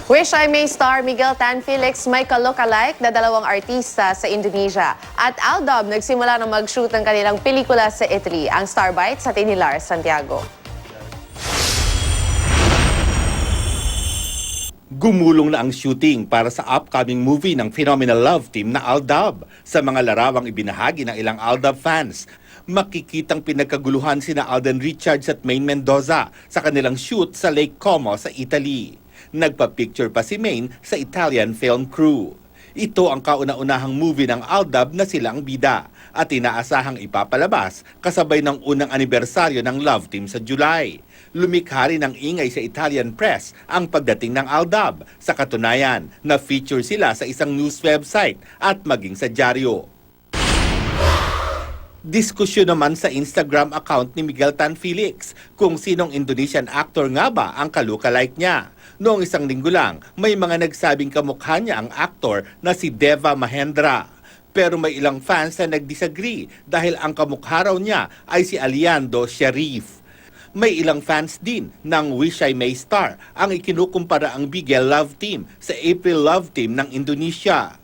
Wish I May star Miguel Tan Felix may ka-look-alike na dalawang artista sa Indonesia. At Aldab nagsimula na mag-shoot ng kanilang pelikula sa Italy. Ang Starbite sa Tinilar, Santiago. Gumulong na ang shooting para sa upcoming movie ng phenomenal love team na Aldab. Sa mga larawang ibinahagi ng ilang Aldab fans, makikitang pinagkaguluhan sina Alden Richards at Maine Mendoza sa kanilang shoot sa Lake Como sa Italy. Nagpa-picture pa si Maine sa Italian film crew. Ito ang kauna-unahang movie ng Aldab na silang bida at inaasahang ipapalabas kasabay ng unang anibersaryo ng love team sa July. Lumikha rin ng ingay sa Italian press ang pagdating ng Aldab. Sa katunayan, na-feature sila sa isang news website at maging sa dyaryo. Diskusyon naman sa Instagram account ni Miguel Tan Felix kung sinong Indonesian actor nga ba ang ka-lookalike niya. Noong isang linggo lang, may mga nagsabing kamukha niya ang actor na si Deva Mahendra. Pero may ilang fans na nag-disagree dahil ang kamukha raw niya ay si Aliando Sharif. May ilang fans din ng Wish I May star ang ikinukumpara ang Miguel Love Team sa April Love Team ng Indonesia.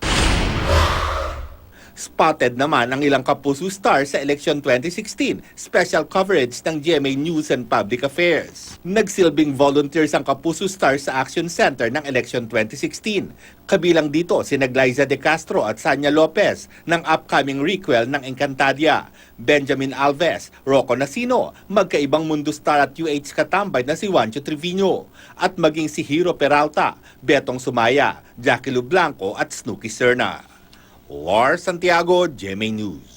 Spotted naman ang ilang Kapuso stars sa Election 2016, special coverage ng GMA News and Public Affairs. Nagsilbing volunteers ang Kapuso stars sa Action Center ng Election 2016. Kabilang dito si Glyza De Castro at Sanya Lopez ng upcoming requel ng Encantadia. Benjamin Alves, Rocco Nacino, magkaibang mundo star at UH katambay na si Juancho Trevino. At maging si Hiro Peralta, Betong Sumaya, Jackie Lu Blanco at Snooki Serna. War Santiago, GMA News.